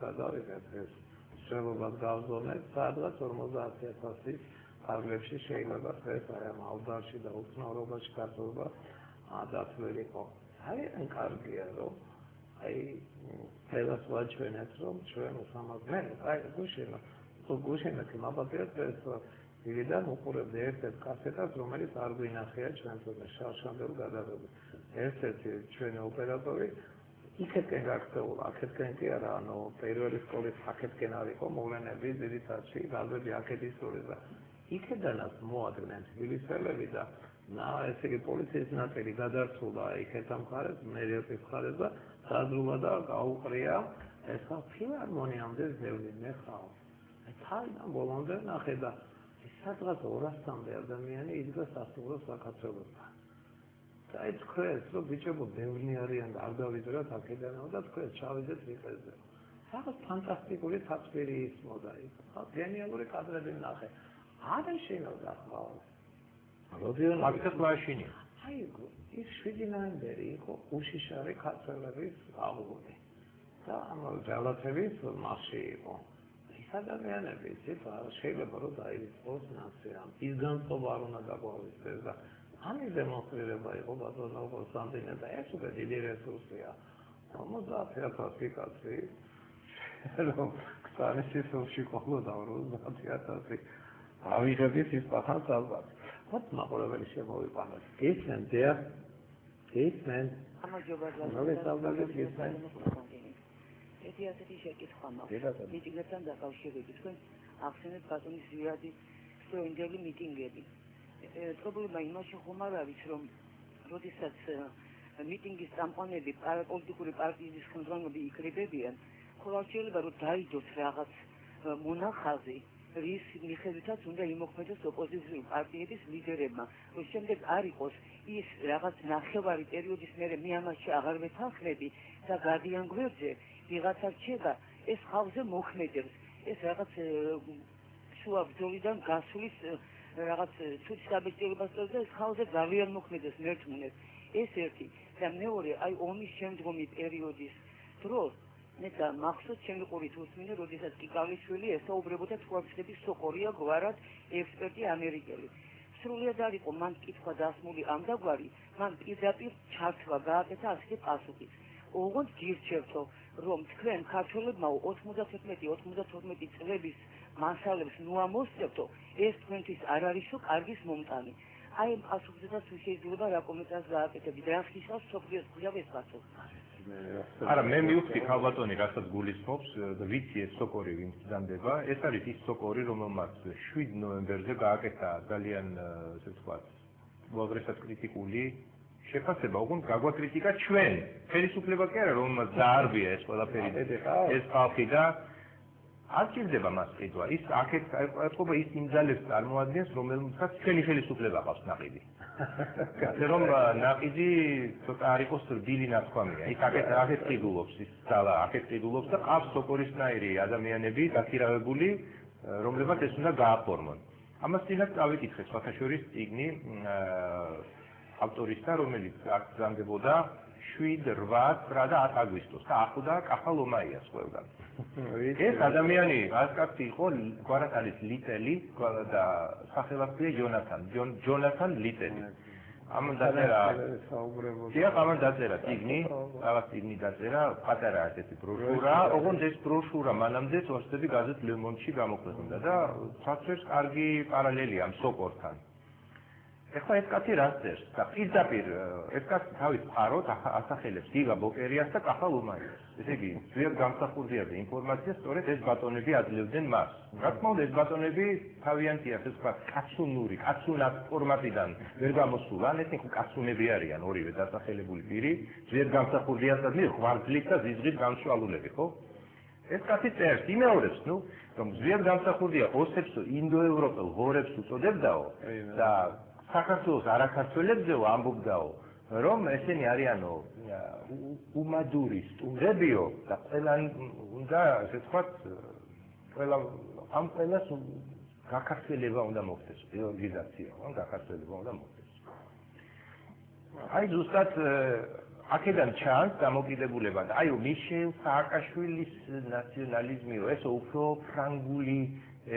გადავიღეთ ეს შრომად გავზონეთ სადღაც 50,000 ფარგლებში შეიძლება ეს აი ამ ალდარში და უცნაურობაში გაწოვა დათვლილიყო. ძალიან კარგია რომ აი ყველას ვაჩვენეთ რომ ჩვენ უსამართლოდ აი გუშინა მაბადეებს ეს ვიდან უყურებდი ერთ-ერთ კასეტას რომელიც არ გვინახია ჩვენთვისაც შავშანბელ გადაღებას. ერთ-ერთი ჩვენი ოპერატორი იქეთკენ გაქცეულა, აქეთკენ კი არა, ანუ პირველი სკოლის აქეთკენ არ იყო მოვლენები ძირითადში, გაზები აქეთ ისურვეს და იქედანაც მოადგნენ თბილისელები და ესე იგი პოლიციის ნაწილი გადარცულა იქეთა მხარეს, მერიოტის მხარეს და დაძრულა და გაუყრია ეს ფილარმონიამდე ზევლი მე ხარ. თავიდან ბოლომდე ნახე და სადღაც 200-მდე ადამიანი იდგა სასტუმროს საქართველოსთან. და აი თქვენს რომ ბიჭებო ბევრი არიან და არ დავიძრათ აქედანო და თქვენ ჩავიდეთ რიყეზე. რაღაც ფანტასტიკური თაცვირი ისმოდა იქ. გენიალური კადრები ნახე. არა შეიძლება ხალხ. როდესაც მაგას მაშინი. აი ის 7 ნოემბერი იყო უშიშარი ქართველების აღლუმი. და ამ ძალათების მასში იყო. ადამიანები შეიძლება რომ დაიწყოს ნაცია ის განწყობა არ უნდა დაგვაუწყდეს და ამის დემონსტრირება იყო ბატონო კონსტანტინე და ეს უკვე დიდი რესურსია 50,000 კაცი რომ ქსანის სულში ყოლოდა 50,000 ავიღებით ის პახანს ალბათ what მაყურებელი შემოვიყვანოთ ისენ დია ისენ ერთი ასეთი შეკითხვა მაქვს. მიტინგებთან დაკავშირებით თქვენ ახსენეთ ბატონის ზვიადის სტროინდელი მიტინგები. პრობლემა იმაში ხომ არ არის, რომ როდესაც მიტინგის წამყვანები პოლიტიკური პარტიის ხელმძღვანელები იკრიბებიან, ხოლო შეიძლება რომ დაიდოს რაღაც მონახაზი, რის მიხედვითაც უნდა იმოქმედოს ოპოზიციური პარტიების ლიდერებმა, რომ შემდეგ არ იყოს ის რაღაც ნახევარი პერიოდის მერე მე ამაში აღარ ვეთანხმები და გადიან გვერდზე ვიღაცა რჩება, ეს ხალხზე მოქმედებს. ეს რაღაც შუა ბრძოლიდან გასulis რაღაც ცუდი საბჭოებას და ეს ხალხზე ძალიან მოქმედებს მერტმუნებს. ეს ერთი და მეორე, აი ომის შემდგომი პერიოდის დროს მე და მახსოვს ჩემი ყურით უსმინე, როდესაც კიკალიშვილი ესაუბრებოდა თვალწინების სოყორია გვარად ექსპერტი ამერიკელი. სრულიად არ იყო მან კითხვა დასმული ამდაგვარი, მან პირდაპირ ჩართვა გააკეთა ასეთი პასუხი. ოღონდ გირჩევთო რომ თქვენ ქართველებმა 91-92 წლების მასალებს ნუამოსწევთო, ეს თქვენთვის არ არისო კარგის მომტანი. აი ამ პასუხზედაც შეიძლება რა კომენტარს გააკეთებთ, რა ხისავს სოფლიოს გულავ ეს პასუხი. არა, მე მივხვდი ქალბატონი, რასაც გულისხმობს, ვიცი ეს სოკორი ვინც გზანდება, ეს არის ის სოკორი, რომელმაც 7 ნოემბერზე გააკეთა ძალიან, ესე ვთქვათ, უაღრესად კრიტიკული შეფასება, უგონ გაგვაკრიტიკა ჩვენ. ხელისუფლება კი არა, რომელმაც დაარბია ეს ყველაფერი, ეს ხალხი და არ ჭირდება მას ყიდვა. ის აქეთ ეთყობა ის იმ ძალებს წარმოადგენს, რომელმაც ჩვენი ხელისუფლება ყავს ნაყიდი. რომ ნაყიდი ცოტა არ იყოს რბილი ნათქვამია. ის აქეთ ყიდულობს ის ძალა, აქეთ ყიდულობს და ყავს სოკორისნაირი ადამიანები დაქირავებული, რომლებმაც ეს უნდა გააფორმონ. ამას წინათ წავიკითხეთ სხვათაშორის წიგნი ავტორისთან, რომელიც გზანდებოდა 7, 8, 9 და 10 აგვისტოს და ახლდა კახა ლომაიას ყველგან. ეს ადამიანი ასკაცი იყო, გვარად არის ლიტელი და სახელია ჯონათან ლიტელი. ამან დაწერა დიახ, ამან დაწერა წიგნი, რაღაც წიგნი დაწერა, პატარა ასეთი ბროშურა, ოღონდ ეს ბროშურა მანამდე თორსები გაზეთ Le Monde-ში გამოქვეყნდა და ცაცვებს კარგი პარალელია ამ სოკორთან. ეხლა ეს კაცი რას წერს და პირდაპირ ეს კაცი თავის ფაროთ ასახელებს გიგა ბოკერიას და კახა ლომაიას. ესე იგი, ძლიერ გამსახურდია და ინფორმაცია სწორედ ეს ბატონები აძლევდნენ მას. რა თქმა უნდა, ეს ბატონები თავიანთი ასე ვთქვათ, კაცუნური, კაცუნად ფორმატიდან ვერ გამოსულა, ან ეთნიკ კაცუნები არიან ორივე დასახელებული პირი, ძლიერ გამსახურდიასა და ღვიძლით და ზიზღით გამშვალულები, ხო? ეს კაცი წერს, იმეორებს, რომ ძლიერ გამსახურდია ოსებს ინდოევროპელ ღორებს უწოდებდაო და საქართველოს არაქართველებზეო ამბობდაო, რომ ესენი არიანო უმადური სტუმრებიო და ყველა უნდა, ასე ვთქვათ, ამ ყველას გაქართველება უნდა მოხდეს, პრივატიზაცია, გაქართველება უნდა მოხდეს. აი ზუსტად აქედან ჩანს დამოკიდებულება და აიო მიშელ სააკაშვილის ნაციონალიზმიო ესო უფრო ფრანგული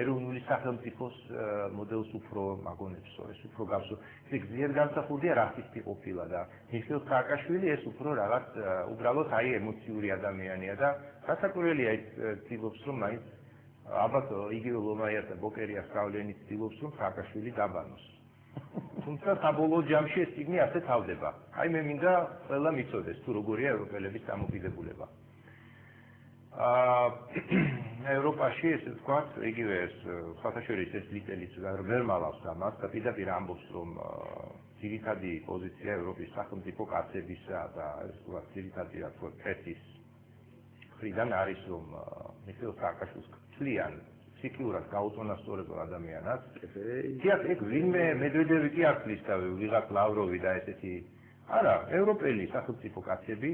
ეროვნული სახელმწიფოს მოდელს უფრო მაგონებს ეს უფრო გასულ ეს გზიერ განსახურდია რასისტი ყოფილა და მიშელ სააკაშვილი ეს უფრო რაღაც უბრალოდ აი ემოციური ადამიანია და გასაკვირველია ის ცდილობს რომ მაინც ალბათ იგივე ლომაიას და ბოკერიას გავლენით ცდილობს რომ სააკაშვილი დაბანოს თუმცა საბოლოო ჯამში ეს წიგნი ასე თავდება. აი მე მინდა ყველა მიცოდეს თუ როგორია ევროპელების დამოკიდებულება. ევროპაში ესე ვთქვათ, იგივე ეს საერთაშორისო ეს ლიტელიც ვერ მალავს ამას და პირდაპირ ამბობს რომ ძირითადი პოზიცია ევროპის სახელმწიფო კაცებისა და ეს ვთქვათ ძირითადი რა თქმა უნდა პრესის მხრიდან არის რომ მიხეილ სააკაშვილს ქცლიან ფიქრურად გაუწონასწორებელ ადამიანად. თიაქ ეგ ვინმე მედვედევი კი ახლის და ვიღაც ლავროვი და ესეთი არა, ევროპელი სახელმწიფო კაცები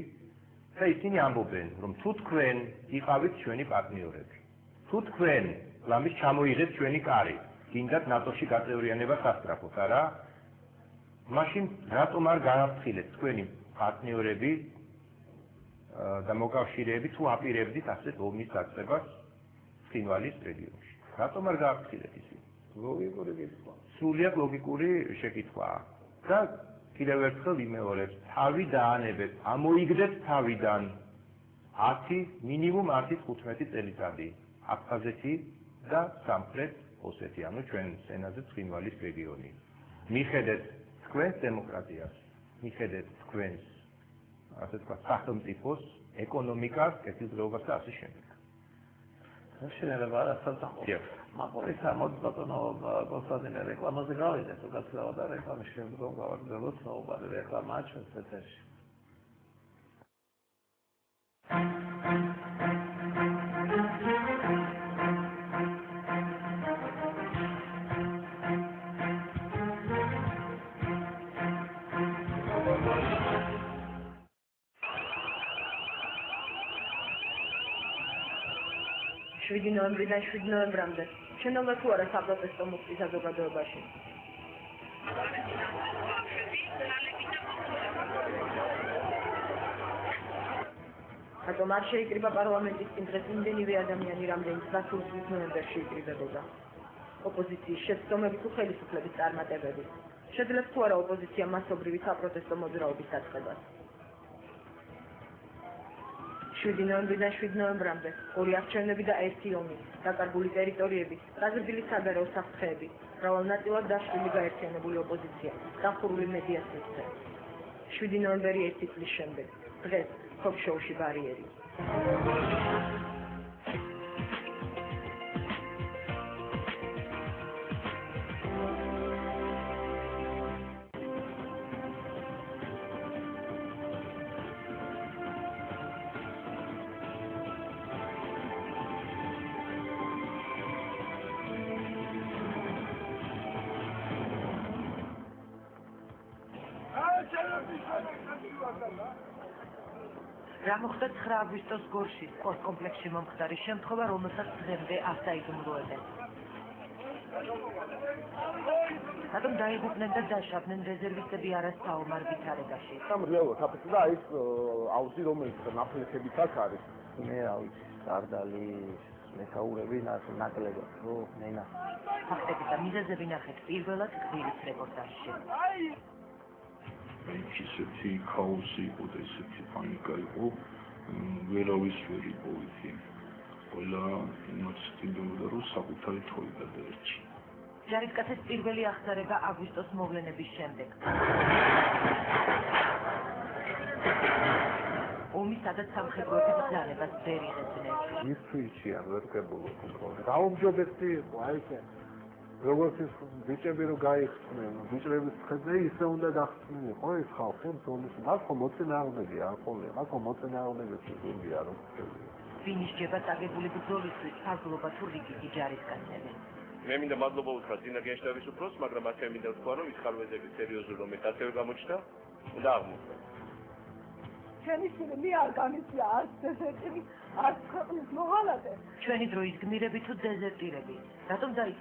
და ისინი ამბობენ, რომ თუ თქვენ იყავით ჩვენი პარტნიორები, თუ თქვენ ლამის ჩამოიღეთ ჩვენი კარი, გინდათ ნატოში გაწევრიანება სასწრაფოთ, არა? მაშინ რატომ არ გააფრთხილეთ თქვენი პარტნიორები და მოკავშირეები თუ აპირებდით ასეთ ომის დაწყებას ცხინვალის რეგიონში. რატომ არ გააფრთხილეთ ისინი? ლოგიკური კითხვა. სრულიად ლოგიკური შეკითხვაა. და კიდევ ერთხელ იმეორებს, თავი დაანებეთ, ამოიგდეთ თავიდან 10 მინიმუმ 10-15 წელიწადი აფხაზეთი და სამხრეთ ოსეთი, ანუ ჩვენ სენაზე ცხინვალის რეგიონი. მიხედეთ თქვენს დემოკრატიას, მიხედეთ თქვენს ასე ვთქვათ სახელმწიფოს, ეკონომიკას, კეთილდღეობას და ასე შემდეგ. შეიძლება არა საფრთხე. მაყურებელს ამოწ ბატონო კონსტანტინე რეკლამაზე გავიდეთ, თუ გაცლავა და რეკლამის შემდგომ გავაგრძელოთ საუბარი რეკლამაა ჩვენს ეთერში. ნოემბრიდან 7 ნოემბრამდე შენობა თუ არა საპროტესტო მუხტი საზოგადოებაში. რატომ არ შეიკრიბა პარლამენტის წინ დღეს იმდენივე ადამიანი, რამდენიც გასულ წლის ნოემბერში იკრიბებოდა. ოპოზიციის შეცდომები თუ ხელისუფლების წარმატებები. შეძლებს თუ არა ოპოზიცია მასობრივი საპროტესტო მოძრაობის დაწყებას. 7 ნოემბრიდან 7 ნოემბრამდე ორი არჩევნები და ერთი ომი, დაკარგული ტერიტორიები, გაზრდილი საგარეო საფრთხეები, მრავალნაწილად დაშლილი გაერთიანებული ოპოზიცია, დამხურული მედია სისტემა. 7 ნოემბერი 1 წლის შემდეგ, დღეს თოქ-შოუში ბარიერი. რა მოხდა 9 აგვისტოს გორში, სპორტკომპლექსში მომხდარი შემთხვევა, რომელსაც დღემდე არ დაიძმრუებენ. რატომ დაიღუპნენ და დაშავდნენ რეზერვისტები არასაომარ ვითარებაში? სამ რეალურად აფეთქდა და ის აუზი რომელიც ნაფლეთებით აქ არის. მე რა ვიცი, სარდალი, მეთაურები ნაკლებად, რო ნენა. ფაქტები და მიზეზები ნახეთ პირველად გზირის რეპორტაჟში. ისეთი ქაოსი იყო და ისეთი პანიკა იყო, ვერავის ვერ იპოვეთ. ყველა იმას ცდილობდა, რომ საკუთარი თვალი გადაერჩი. ჯარისკაცის პირველი აღწერება აგვისტოს მოვლენების შემდეგ. ომი სადაც სამხედროების ბრძანებას ვერ იღებდნენ. ის თვითია ვერ გებულობ უფრო. გაუმჯობესი იყო, აი ეს როგორც ის ბიჭები რო გაიხსნენ, ბიჭების ხედზე ისე უნდა გახსნილიყო ეს ხალხი ზონის. ახლა მოწინააღმდეგე არ ყოლია, ახლა მოწინააღმდეგე სულ არ ხდება. ფინიშდება წაგებული ბრძოლისთვის ფარგლობა თუ რიგითი ჯარისკაცები. მე მინდა მადლობა უთხრა ძინა გენშტაბის უფროსს, მაგრამ ასე მინდა ვთქვა, რომ ის ხარვეზები სერიოზული რომ ეს ასევე გამოჩნდა, უნდა აღმოჩნდა. ჩვენი ფილმი არ გამიწია არც დეზერტირი, არც ქვეყნის მოღალატე. ჩვენი დროის გმირები თუ დეზერტირები, რატომ დაიწყო